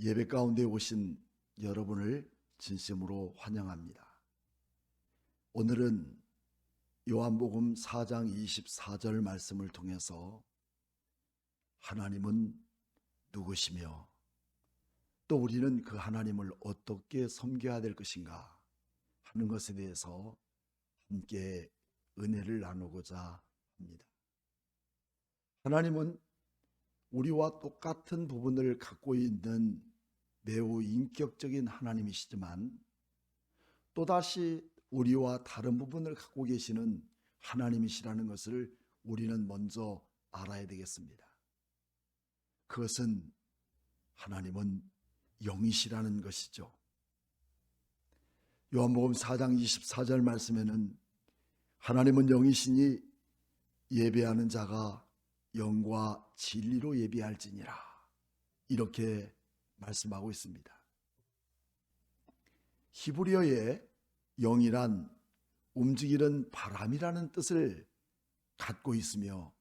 예배 가운데 오신 여러분을 진심으로 환영합니다. 오늘은 요한복음 4장 24절 말씀을 통해서 하나님은 누구시며 또 우리는 그 하나님을 어떻게 섬겨야 될 것인가 하는 것에 대해서 함께 은혜를 나누고자 합니다. 하나님은 우리와 똑같은 부분을 갖고 있는 매우 인격적인 하나님이시지만 또다시 우리와 다른 부분을 갖고 계시는 하나님이시라는 것을 우리는 먼저 알아야 되겠습니다. 그것은 하나님은 영이시라는 것이죠. 요한복음 4장 24절 말씀에는 하나님은 영이시니 예배하는 자가 영과 진리로 예배할지니라 이렇게 말씀하고 있습니다. 히브리어의 영이란 움직이는 바람이라는 뜻을 갖고 있으며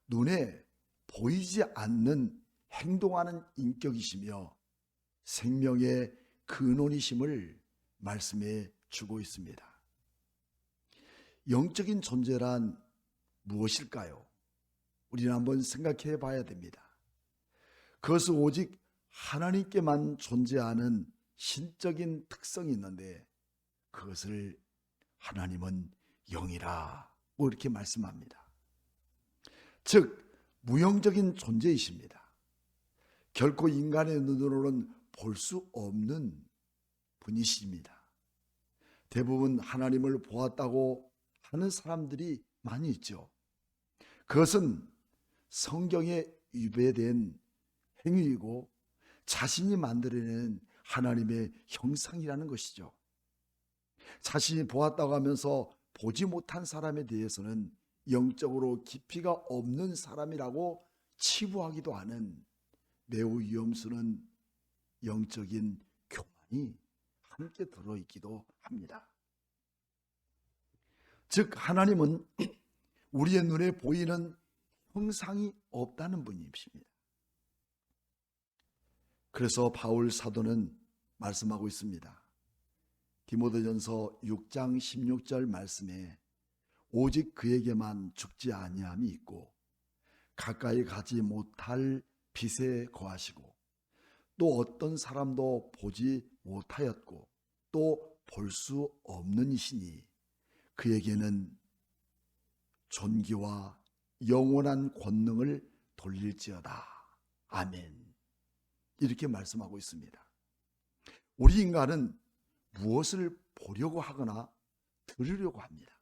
눈에 보이지 않는 행동하는 인격이시며 생명의 근원이심을 말씀해 주고 있습니다. 영적인 존재란 무엇일까요? 우리는 한번 생각해 봐야 됩니다. 그것은 오직 하나님께만 존재하는 신적인 특성이 있는데 그것을 하나님은 영이라고 이렇게 말씀합니다. 즉 무형적인 존재이십니다. 결코 인간의 눈으로는 볼 수 없는 분이십니다. 대부분 하나님을 보았다고 하는 사람들이 많이 있죠. 그것은 성경에 위배된 행위이고 자신이 만들어낸 하나님의 형상이라는 것이죠. 자신이 보았다고 하면서 보지 못한 사람에 대해서는 영적으로 깊이가 없는 사람이라고 치부하기도 하는 매우 위험스러운 영적인 교만이 함께 들어있기도 합니다. 즉 하나님은 우리의 눈에 보이는 형상이 없다는 분이십니다. 그래서 바울 사도는 말씀하고 있습니다. 디모데전서 6장 16절 말씀에 오직 그에게만 죽지 아니함이 있고 가까이 가지 못할 빛에 거하시고 또 어떤 사람도 보지 못하였고 또 볼 수 없는 이시니 그에게는 존귀와 영원한 권능을 돌릴지어다. 아멘. 이렇게 말씀하고 있습니다. 우리 인간은 무엇을 보려고 하거나 들으려고 합니다.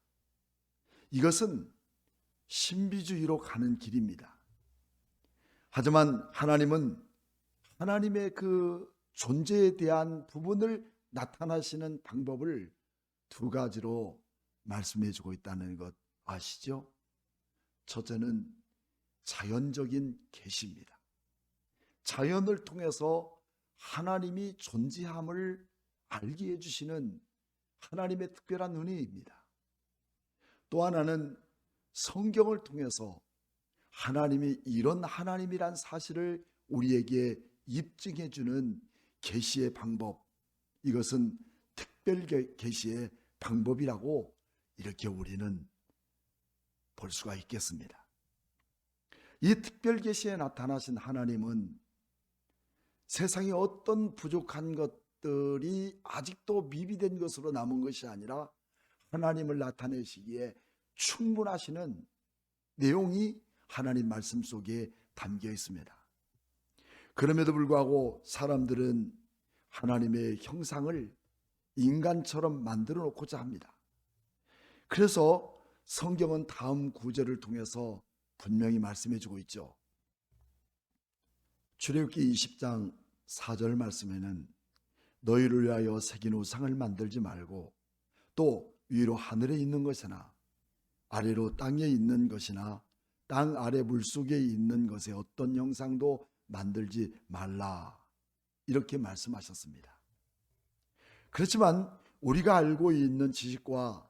이것은 신비주의로 가는 길입니다. 하지만 하나님은 하나님의 그 존재에 대한 부분을 나타나시는 방법을 두 가지로 말씀해 주고 있다는 것 아시죠? 첫째는 자연적인 계시입니다. 자연을 통해서 하나님이 존재함을 알게 해주시는 하나님의 특별한 은혜입니다. 또 하나는 성경을 통해서 하나님이 이런 하나님이란 사실을 우리에게 입증해 주는 계시의 방법, 이것은 특별 계시의 방법이라고 이렇게 우리는 볼 수가 있겠습니다. 이 특별 계시에 나타나신 하나님은 세상에 어떤 부족한 것들이 아직도 미비된 것으로 남은 것이 아니라 하나님을 나타내시기에 충분하시는 내용이 하나님 말씀 속에 담겨 있습니다. 그럼에도 불구하고 사람들은 하나님의 형상을 인간처럼 만들어 놓고자 합니다. 그래서 성경은 다음 구절을 통해서 분명히 말씀해 주고 있죠. 출애굽기 20장 4절 말씀에는 너희를 위하여 새긴 우상을 만들지 말고 또 위로 하늘에 있는 것이나 아래로 땅에 있는 것이나 땅 아래 물속에 있는 것의 어떤 형상도 만들지 말라 이렇게 말씀하셨습니다. 그렇지만 우리가 알고 있는 지식과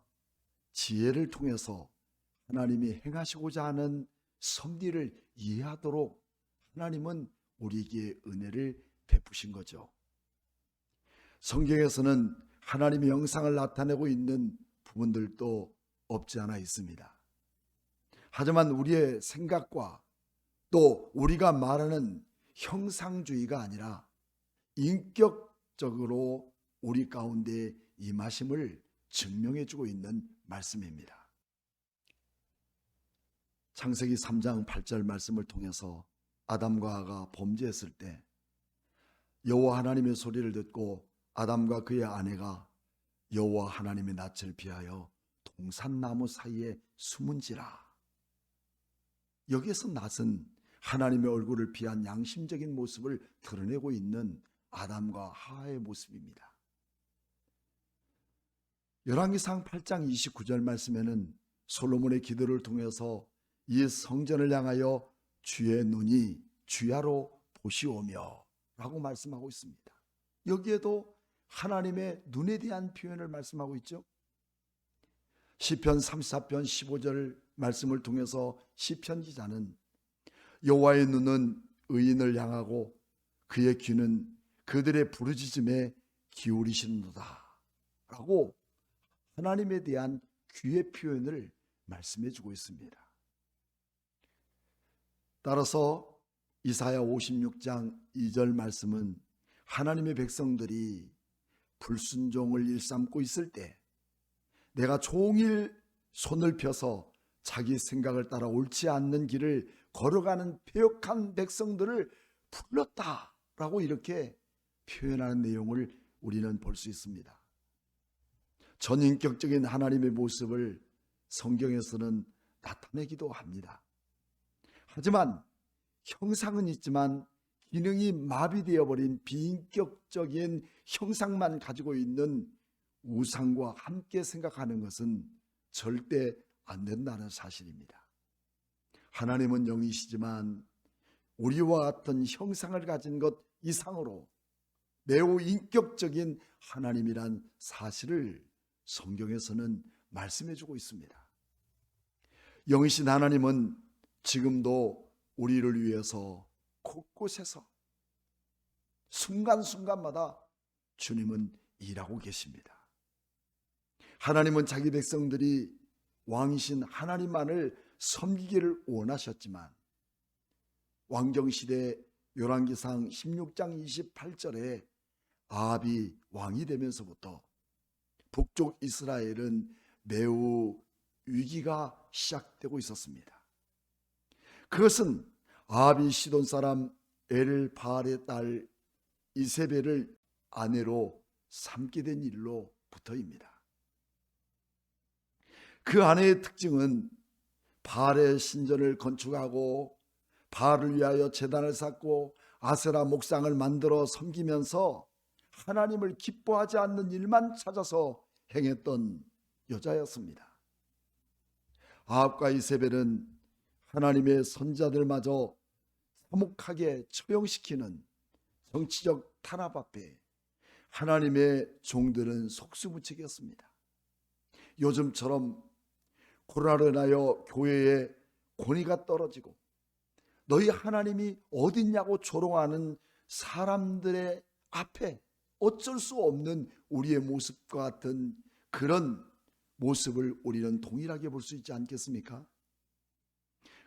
지혜를 통해서 하나님이 행하시고자 하는 섭리를 이해하도록 하나님은 우리에게 은혜를 베푸신 거죠. 성경에서는 하나님의 형상을 나타내고 있는 부분들도 없지 않아 있습니다. 하지만 우리의 생각과 또 우리가 말하는 형상주의가 아니라 인격적으로 우리 가운데 임하심을 증명해주고 있는 말씀입니다. 창세기 3장 8절 말씀을 통해서 아담과 하와가 범죄했을 때 여호와 하나님의 소리를 듣고 아담과 그의 아내가 여호와 하나님의 낯을 피하여 동산나무 사이에 숨은지라. 여기에서 낯은 하나님의 얼굴을 피한 양심적인 모습을 드러내고 있는 아담과 하와의 모습입니다. 열왕기상 8장 29절 말씀에는 솔로몬의 기도를 통해서 이 성전을 향하여 주의 눈이 주야로 보시오며 라고 말씀하고 있습니다. 여기에도 하나님의 눈에 대한 표현을 말씀하고 있죠. 시편 34편 15절 말씀을 통해서 시편 기자는 여호와의 눈은 의인을 향하고 그의 귀는 그들의 부르짖음에 기울이시는도다 라고 하나님에 대한 귀의 표현을 말씀해 주고 있습니다. 따라서 이사야 56장 2절 말씀은 하나님의 백성들이 불순종을 일삼고 있을 때 내가 종일 손을 펴서 자기 생각을 따라 옳지 않는 길을 걸어가는 패역한 백성들을 불렀다라고 이렇게 표현하는 내용을 우리는 볼 수 있습니다. 전인격적인 하나님의 모습을 성경에서는 나타내기도 합니다. 하지만 형상은 있지만 기능이 마비되어 버린 비인격적인 형상만 가지고 있는 우상과 함께 생각하는 것은 절대 안 된다는 사실입니다. 하나님은 영이시지만 우리와 같은 형상을 가진 것 이상으로 매우 인격적인 하나님이란 사실을 성경에서는 말씀해 주고 있습니다. 영이신 하나님은 지금도 우리를 위해서 곳곳에서 순간순간마다 주님은 일하고 계십니다. 하나님은 자기 백성들이 왕이신 하나님만을 섬기기를 원하셨지만 왕정시대 열왕기상 16장 28절에 아합이 왕이 되면서부터 북쪽 이스라엘은 매우 위기가 시작되고 있었습니다. 그것은 아합이 시돈 사람 엘바알의 딸 이세벨을 아내로 삼게 된 일로부터입니다. 그 아내의 특징은 바알의 신전을 건축하고 바알을 위하여 제단을 쌓고 아세라 목상을 만들어 섬기면서 하나님을 기뻐하지 않는 일만 찾아서 행했던 여자였습니다. 아합과 이세벨은 하나님의 선자들마저 사목하게 처형시키는 정치적 탄압 앞에 하나님의 종들은 속수무책이었습니다. 요즘처럼 코로나로 인하여 교회의 권위가 떨어지고 너희 하나님이 어딨냐고 조롱하는 사람들의 앞에 어쩔 수 없는 우리의 모습과 같은 그런 모습을 우리는 동일하게 볼 수 있지 않겠습니까?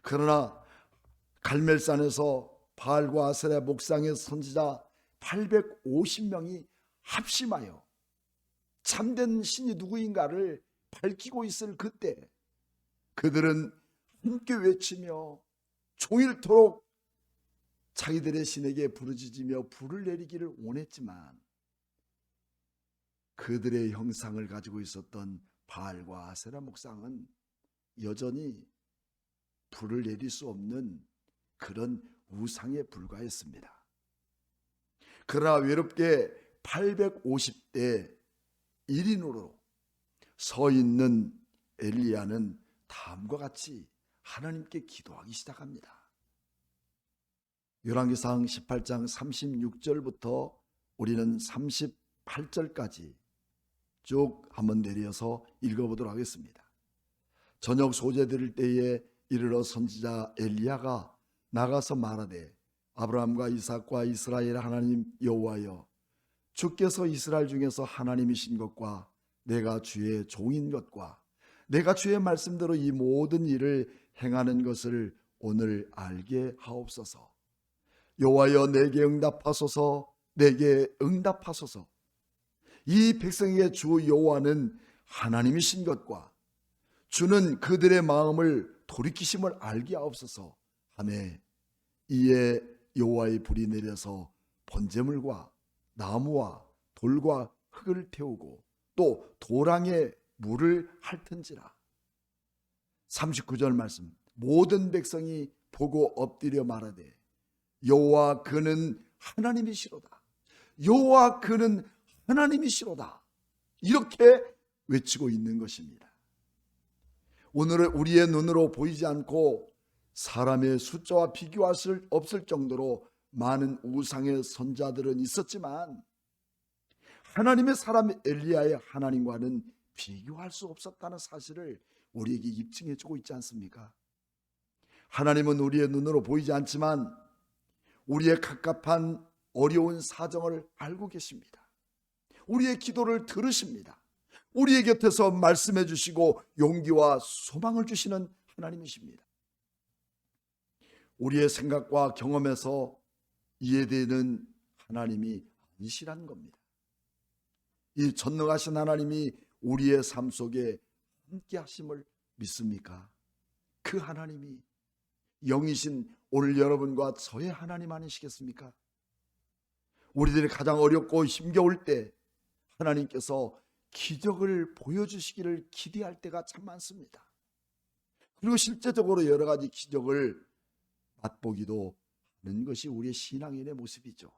그러나 갈멜산에서 바알과 아세라 목상의 선지자 850명이 합심하여 참된 신이 누구인가를 밝히고 있을 그때 그들은 함께 외치며 종일토록 자기들의 신에게 부르짖으며 불을 내리기를 원했지만 그들의 형상을 가지고 있었던 바알과 아세라 목상은 여전히 불을 내릴 수 없는 그런 우상에 불과했습니다. 그러나 외롭게 850대 1인으로 서 있는 엘리야는 다음과 같이 하나님께 기도하기 시작합니다. 열왕기상 18장 36절부터 우리는 38절까지 쭉 한번 내려서 읽어보도록 하겠습니다. 저녁 소재 들을 때에 이르러 선지자 엘리야가 나가서 말하되 아브라함과 이삭과 이스라엘 하나님 여호와여, 주께서 이스라엘 중에서 하나님이신 것과 내가 주의 종인 것과 내가 주의 말씀대로 이 모든 일을 행하는 것을 오늘 알게 하옵소서. 여호와여, 내게 응답하소서. 내게 응답하소서. 이 백성에게 주 여호와는 하나님이신 것과 주는 그들의 마음을 돌이키심을 알게 하옵소서 하매, 이에 여호와의 불이 내려서 번제물과 나무와 돌과 흙을 태우고 또 도랑에 물을 핥은지라. 39절 말씀, 모든 백성이 보고 엎드려 말하되 여호와 그는 하나님이시로다. 여호와 그는 하나님이시로다. 이렇게 외치고 있는 것입니다. 오늘은 우리의 눈으로 보이지 않고 사람의 숫자와 비교할 수 없을 정도로 많은 우상의 선자들은 있었지만 하나님의 사람 엘리야의 하나님과는 비교할 수 없었다는 사실을 우리에게 입증해 주고 있지 않습니까? 하나님은 우리의 눈으로 보이지 않지만 우리의 갑갑한 어려운 사정을 알고 계십니다. 우리의 기도를 들으십니다. 우리의 곁에서 말씀해 주시고 용기와 소망을 주시는 하나님이십니다. 우리의 생각과 경험에서 이해되는 하나님이 아니시라는 겁니다. 이 전능하신 하나님이 우리의 삶 속에 함께 하심을 믿습니까? 그 하나님이 영이신 오늘 여러분과 저의 하나님 아니시겠습니까? 우리들이 가장 어렵고 힘겨울 때 하나님께서 기적을 보여주시기를 기대할 때가 참 많습니다. 그리고 실제적으로 여러 가지 기적을 맛보기도 하는 것이 우리의 신앙인의 모습이죠.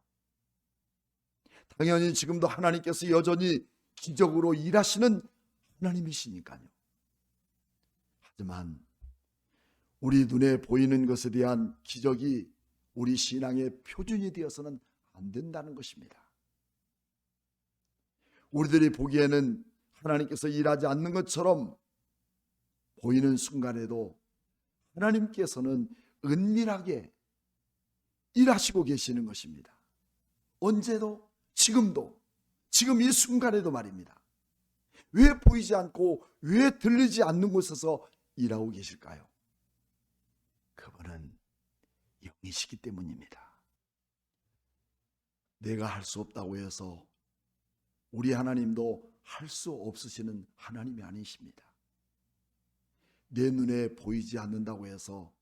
당연히 지금도 하나님께서 여전히 기적으로 일하시는 하나님이시니까요. 하지만 우리 눈에 보이는 것에 대한 기적이 우리 신앙의 표준이 되어서는 안 된다는 것입니다. 우리들이 보기에는 하나님께서 일하지 않는 것처럼 보이는 순간에도 하나님께서는 은밀하게 일하시고 계시는 것입니다. 언제도, 지금도, 지금 이 순간에도 말입니다. 왜 보이지 않고 왜 들리지 않는 곳에서 일하고 계실까요? 그분은 영이시기 때문입니다. 내가 할 수 없다고 해서 우리 하나님도 할 수 없으시는 하나님이 아니십니다. 내 눈에 보이지 않는다고 해서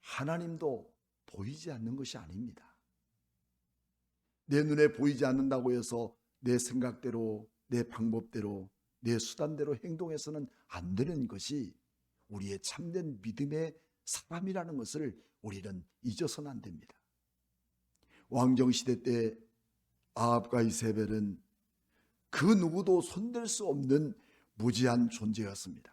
하나님도 보이지 않는 것이 아닙니다. 내 눈에 보이지 않는다고 해서 내 생각대로, 내 방법대로, 내 수단대로 행동해서는 안 되는 것이 우리의 참된 믿음의 사람이라는 것을 우리는 잊어서는 안 됩니다. 왕정시대 때 아합과 이세벨은 그 누구도 손댈 수 없는 무지한 존재였습니다.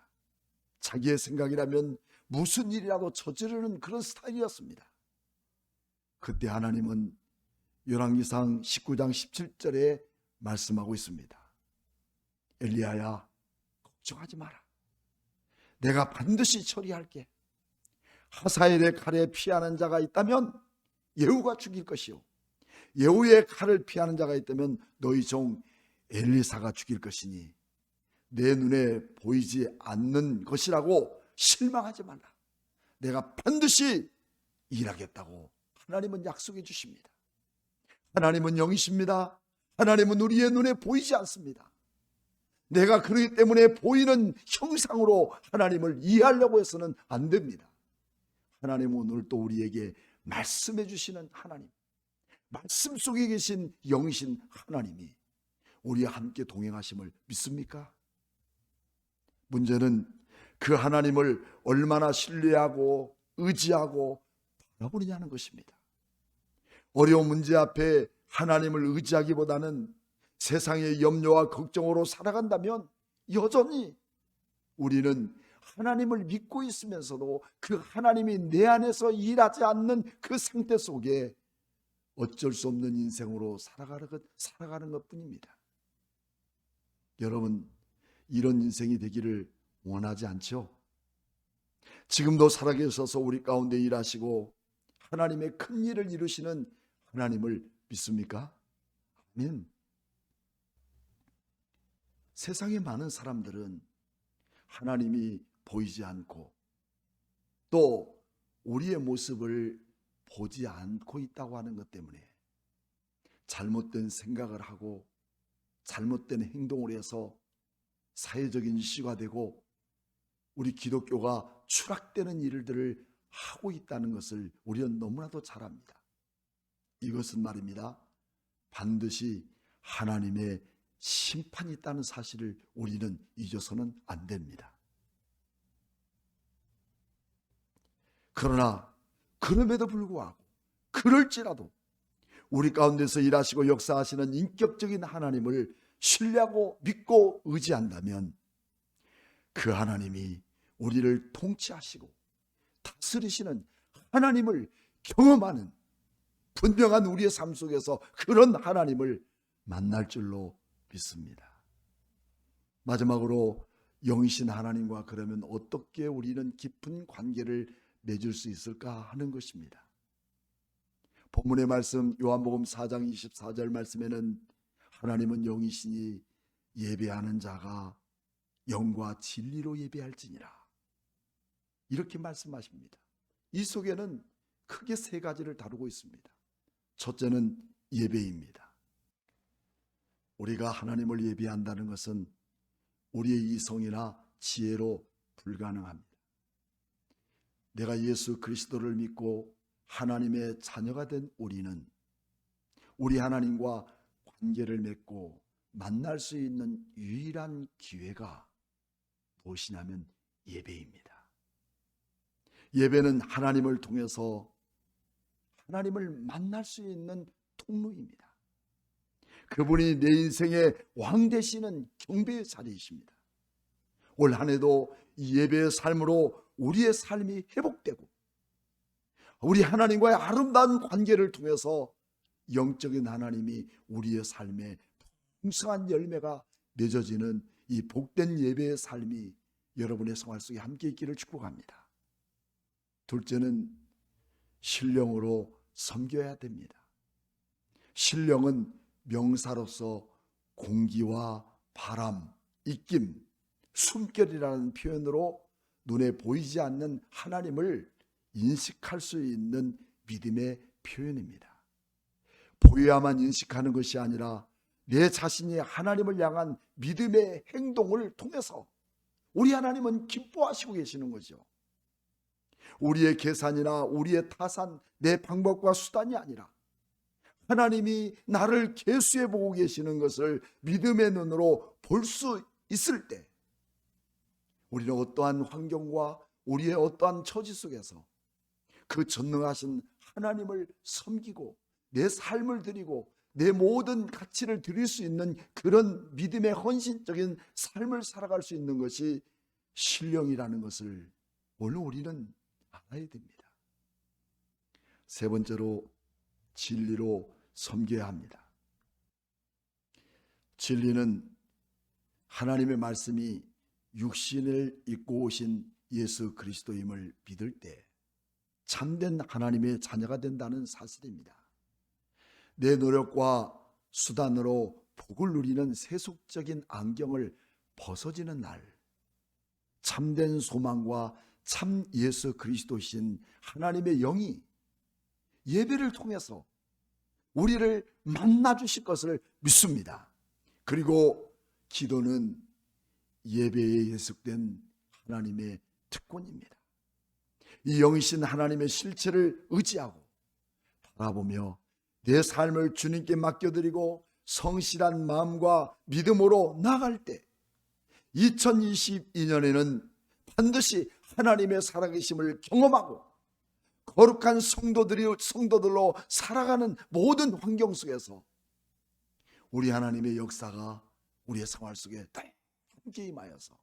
자기의 생각이라면 무슨 일이라도 저지르는 그런 스타일이었습니다. 그때 하나님은 열왕기상 19장 17절에 말씀하고 있습니다. 엘리야야, 걱정하지 마라. 내가 반드시 처리할게. 하사엘의 칼에 피하는 자가 있다면 예후가 죽일 것이요, 예후의 칼을 피하는 자가 있다면 너희 종 엘리사가 죽일 것이니 내 눈에 보이지 않는 것이라고 실망하지 말라. 내가 반드시 일하겠다고 하나님은 약속해 주십니다. 하나님은 영이십니다. 하나님은 우리의 눈에 보이지 않습니다. 내가 그러기 때문에 보이는 형상으로 하나님을 이해하려고 해서는 안 됩니다. 하나님은 오늘 또 우리에게 말씀해 주시는 하나님, 말씀 속에 계신 영이신 하나님이 우리와 함께 동행하심을 믿습니까? 문제는 그 하나님을 얼마나 신뢰하고 의지하고 바라보느냐는 것입니다. 어려운 문제 앞에 하나님을 의지하기보다는 세상의 염려와 걱정으로 살아간다면 여전히 우리는 하나님을 믿고 있으면서도 그 하나님이 내 안에서 일하지 않는 그 상태 속에 어쩔 수 없는 인생으로 살아가는 것뿐입니다. 여러분, 이런 인생이 되기를 원하지 않죠? 지금도 살아계셔서 우리 가운데 일하시고 하나님의 큰 일을 이루시는 하나님을 믿습니까? 아멘. 세상에 많은 사람들은 하나님이 보이지 않고 또 우리의 모습을 보지 않고 있다고 하는 것 때문에 잘못된 생각을 하고 잘못된 행동을 해서 사회적인 이슈가 되고 우리 기독교가 추락되는 일들을 하고 있다는 것을 우리는 너무나도 잘 압니다. 이것은 말입니다, 반드시 하나님의 심판이 있다는 사실을 우리는 잊어서는 안 됩니다. 그러나 그럼에도 불구하고 그럴지라도 우리 가운데서 일하시고 역사하시는 인격적인 하나님을 신뢰하고 믿고 의지한다면 그 하나님이 우리를 통치하시고 다스리시는 하나님을 경험하는 분명한 우리의 삶 속에서 그런 하나님을 만날 줄로 믿습니다. 마지막으로 영이신 하나님과 그러면 어떻게 우리는 깊은 관계를 맺을 수 있을까 하는 것입니다. 본문의 말씀 요한복음 4장 24절 말씀에는 하나님은 영이시니 예배하는 자가 영과 진리로 예배할지니라, 이렇게 말씀하십니다. 이 속에는 크게 세 가지를 다루고 있습니다. 첫째는 예배입니다. 우리가 하나님을 예배한다는 것은 우리의 이성이나 지혜로 불가능합니다. 내가 예수 그리스도를 믿고 하나님의 자녀가 된 우리는 우리 하나님과 관계를 맺고 만날 수 있는 유일한 기회가 무엇이냐면 예배입니다. 예배는 하나님을 통해서 하나님을 만날 수 있는 통로입니다. 그분이 내 인생의 왕 되시는 경배의 자리이십니다. 올 한 해도 이 예배의 삶으로 우리의 삶이 회복되고 우리 하나님과의 아름다운 관계를 통해서 영적인 하나님이 우리의 삶에 풍성한 열매가 맺어지는 이 복된 예배의 삶이 여러분의 생활 속에 함께 있기를 축복합니다. 둘째는 신령으로 섬겨야 됩니다. 신령은 명사로서 공기와 바람, 입김, 숨결이라는 표현으로 눈에 보이지 않는 하나님을 인식할 수 있는 믿음의 표현입니다. 보여야만 인식하는 것이 아니라 내 자신이 하나님을 향한 믿음의 행동을 통해서 우리 하나님은 기뻐하시고 계시는 거죠. 우리의 계산이나 우리의 타산, 내 방법과 수단이 아니라 하나님이 나를 계수해 보고 계시는 것을 믿음의 눈으로 볼 수 있을 때 우리는 어떠한 환경과 우리의 어떠한 처지 속에서 그 전능하신 하나님을 섬기고 내 삶을 드리고 내 모든 가치를 드릴 수 있는 그런 믿음의 헌신적인 삶을 살아갈 수 있는 것이 신령이라는 것을 오늘 우리는 알아야 됩니다. 세 번째로 진리로 섬겨야 합니다. 진리는 하나님의 말씀이 육신을 입고 오신 예수 그리스도임을 믿을 때 참된 하나님의 자녀가 된다는 사실입니다. 내 노력과 수단으로 복을 누리는 세속적인 안경을 벗어지는 날, 참된 소망과 참 예수 그리스도신 하나님의 영이 예배를 통해서 우리를 만나 주실 것을 믿습니다. 그리고 기도는 예배에 예속된 하나님의 특권입니다. 이 영이신 하나님의 실체를 의지하고 바라보며 내 삶을 주님께 맡겨드리고 성실한 마음과 믿음으로 나아갈 때 2022년에는 반드시 하나님의 살아계심을 경험하고 거룩한 성도들로 살아가는 모든 환경 속에서 우리 하나님의 역사가 우리의 생활 속에 함께 임하여서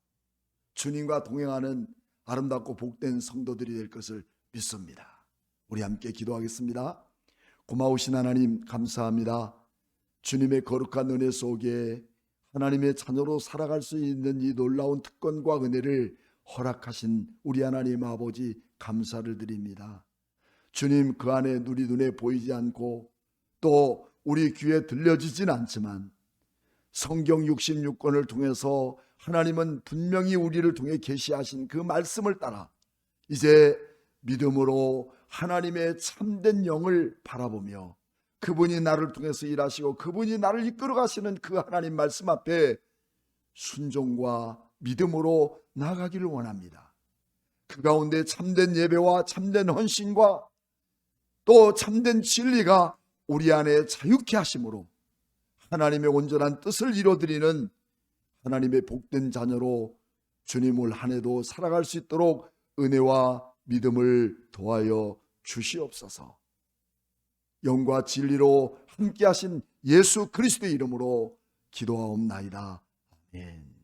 주님과 동행하는 아름답고 복된 성도들이 될 것을 믿습니다. 우리 함께 기도하겠습니다. 고마우신 하나님 감사합니다. 주님의 거룩한 은혜 속에 하나님의 자녀로 살아갈 수 있는 이 놀라운 특권과 은혜를 허락하신 우리 하나님 아버지 감사를 드립니다. 주님 그 안에 우리 눈에 보이지 않고 또 우리 귀에 들려지진 않지만 성경 66권을 통해서 하나님은 분명히 우리를 통해 계시하신 그 말씀을 따라 이제 믿음으로 하나님의 참된 영을 바라보며 그분이 나를 통해서 일하시고 그분이 나를 이끌어 가시는 그 하나님 말씀 앞에 순종과 믿음으로 나아가기를 원합니다. 그 가운데 참된 예배와 참된 헌신과 또 참된 진리가 우리 안에 자유케 하심으로 하나님의 온전한 뜻을 이루어드리는 하나님의 복된 자녀로 주님을 한 해도 살아갈 수 있도록 은혜와 믿음을 더하여 주시옵소서. 영과 진리로 함께 하신 예수 그리스도의 이름으로 기도하옵나이다. 아멘.